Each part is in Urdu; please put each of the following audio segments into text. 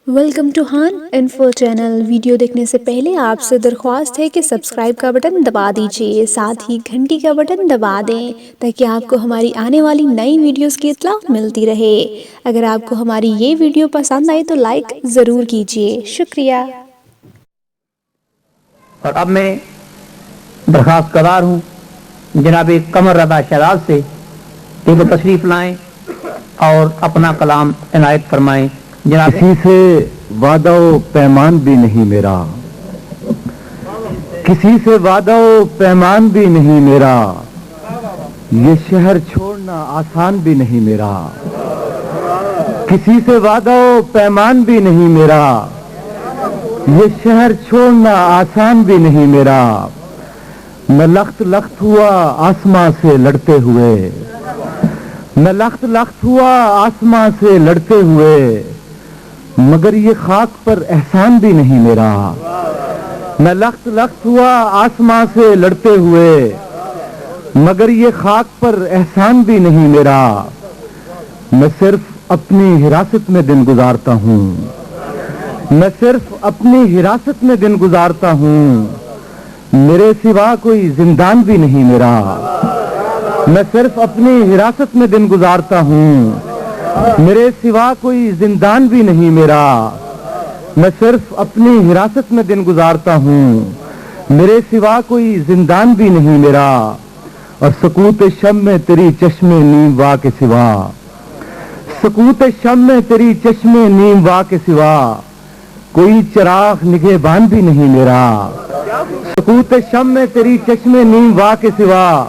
ویلکم ٹو ہان انفو چینل۔ ویڈیو دیکھنے سے پہلے آپ سے درخواست ہے کہ سبسکرائب کا بٹن دبا دیجیے، ساتھ ہی گھنٹی کا بٹن دبا دیں تاکہ آپ کو ہماری آنے والی نئی ویڈیوز کی اطلاع ملتی رہے۔ اگر آپ کو ہماری یہ ویڈیو پسند آئے تو لائک ضرور کیجیے، شکریہ۔ اور اب میں درخواست گزار ہوں جناب قمر رضا شہزاد سے کہ وہ تشریف لائیں اور اپنا کلام عنایت فرمائیں۔ جناب کسی سے وعدہ و پیمان بھی نہیں میرا، کسی سے وعدہ و پیمان بھی نہیں میرا، یہ شہر چھوڑنا آسان بھی نہیں میرا، کسی سے وعدہ و پیمان بھی نہیں میرا، یہ شہر چھوڑنا آسان بھی نہیں میرا، میں لخت لخت ہوا آسماں سے لڑتے ہوئے، میں لخت لخت ہوا آسماں سے لڑتے ہوئے، مگر یہ خاک پر احسان بھی نہیں میرا، میں لخت لخت ہوا آسماں سے لڑتے ہوئے، مگر یہ خاک پر احسان بھی نہیں میرا، میں صرف اپنی حراست میں دن گزارتا ہوں، میں صرف اپنی حراست میں دن گزارتا ہوں، میرے سوا کوئی زندان بھی نہیں میرا، میں صرف اپنی حراست میں دن گزارتا ہوں، میرے سوا کوئی زندان بھی نہیں میرا، میں صرف اپنی حراست میں دن گزارتا ہوں، میرے سوا کوئی زندان بھی نہیں میرا، اور سکوت شم میں تیری چشم نیم وا کے سوا، سکوت شم میں تیری چشم نیم وا کے سوا کوئی چراغ نگہبان بھی نہیں میرا، سکوت شم میں تیری چشم نیم وا کے سوا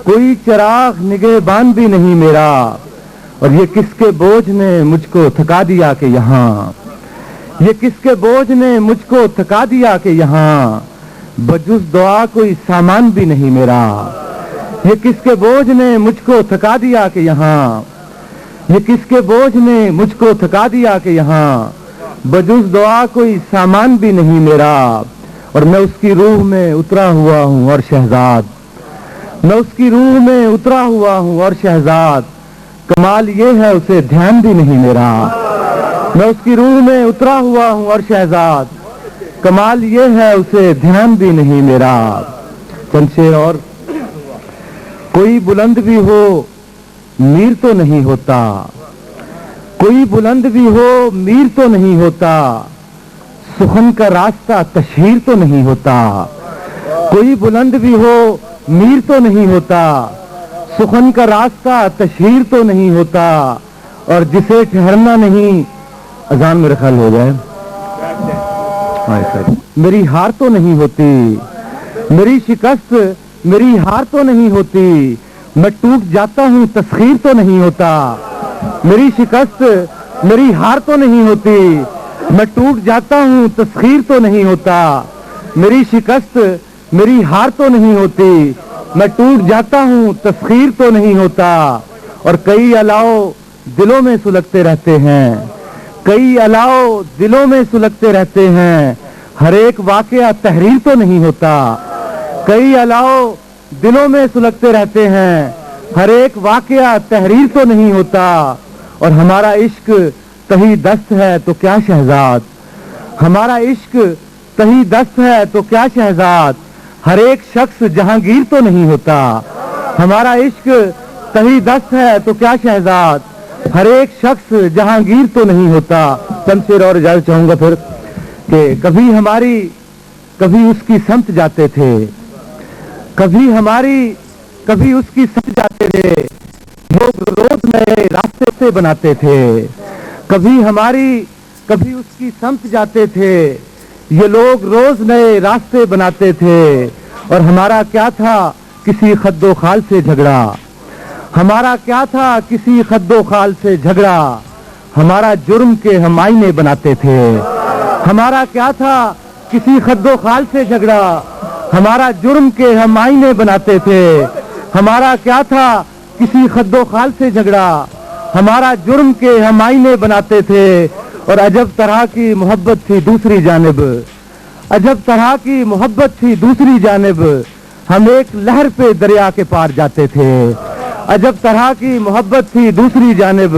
کوئی چراغ نگہبان بھی نہیں میرا، اور یہ کس کے بوجھ نے مجھ کو تھکا دیا کہ یہاں، یہ کس کے بوجھ نے مجھ کو تھکا دیا کہ یہاں بجز دعا کوئی سامان بھی نہیں میرا، یہ کس کے بوجھ نے مجھ کو تھکا دیا کہ یہاں، یہ کس کے بوجھ نے مجھ کو تھکا دیا کہ یہاں بجز دعا کوئی سامان بھی نہیں میرا، اور میں اس کی روح میں اترا ہوا ہوں اور شہزاد، میں اس کی روح میں اترا ہوا ہوں اور شہزاد، کمال یہ ہے اسے دھیان بھی نہیں میرا، میں اس کی روح میں اترا ہوا ہوں اور شہزاد، کمال یہ ہے اسے دھیان بھی نہیں میرا۔ چند شعر اور۔ کوئی بلند بھی ہو میر تو نہیں ہوتا، کوئی بلند بھی ہو میر تو نہیں ہوتا، سخن کا راستہ تشہیر تو نہیں ہوتا، کوئی بلند بھی ہو میر تو نہیں ہوتا، سخن کا راستہ تشہیر تو نہیں ہوتا، اور جسے ٹھہرنا نہیں، اذان میرے خیال ہو جائے، میری ہار تو نہیں ہوتی، میری شکست میری ہار تو نہیں ہوتی، میں ٹوٹ جاتا ہوں تسخیر تو نہیں ہوتا، میری شکست میری ہار تو نہیں ہوتی، میں ٹوٹ جاتا ہوں تسخیر تو نہیں ہوتا، میری شکست میری ہار تو نہیں ہوتی، میں ٹوٹ جاتا ہوں تسخیر تو نہیں ہوتا، اور کئی الاؤ دلوں میں سلگتے رہتے ہیں، کئی الاؤ دلوں میں سلگتے رہتے ہیں، ہر ایک واقعہ تحریر تو نہیں ہوتا، کئی الاؤ دلوں میں سلگتے رہتے ہیں، ہر ایک واقعہ تحریر تو نہیں ہوتا، اور ہمارا عشق تہی دست ہے تو کیا شہزاد، ہمارا عشق تہی دست ہے تو کیا شہزاد، ہر ایک شخص جہانگیر تو نہیں ہوتا، ہمارا عشق تہی دست ہے تو کیا شہزاد، ہر ایک شخص جہانگیر تو نہیں ہوتا۔ چند شعر اور اجازت چاہوں گا پھر کہ کبھی اس کی سمت جاتے تھے، کبھی اس کی سمت جاتے تھے، لوگ روز نئے راستے سے بناتے تھے، کبھی اس کی سمت جاتے تھے، یہ لوگ روز نئے راستے بناتے تھے، اور ہمارا کیا تھا کسی خد و خال سے جھگڑا، ہمارا کیا تھا کسی خد و خال سے جھگڑا، ہمارا جرم کے ہم آئینے بناتے تھے، ہمارا کیا تھا کسی خد و خال سے جھگڑا، ہمارا جرم کے ہم آئینے بناتے تھے، ہمارا کیا تھا کسی خد و خال سے جھگڑا، ہمارا جرم کے ہم آئینے بناتے تھے، اور عجب طرح کی محبت تھی دوسری جانب، عجب طرح کی محبت تھی دوسری جانب، ہم ایک لہر پہ دریا کے پار جاتے تھے، عجب طرح کی محبت تھی دوسری جانب،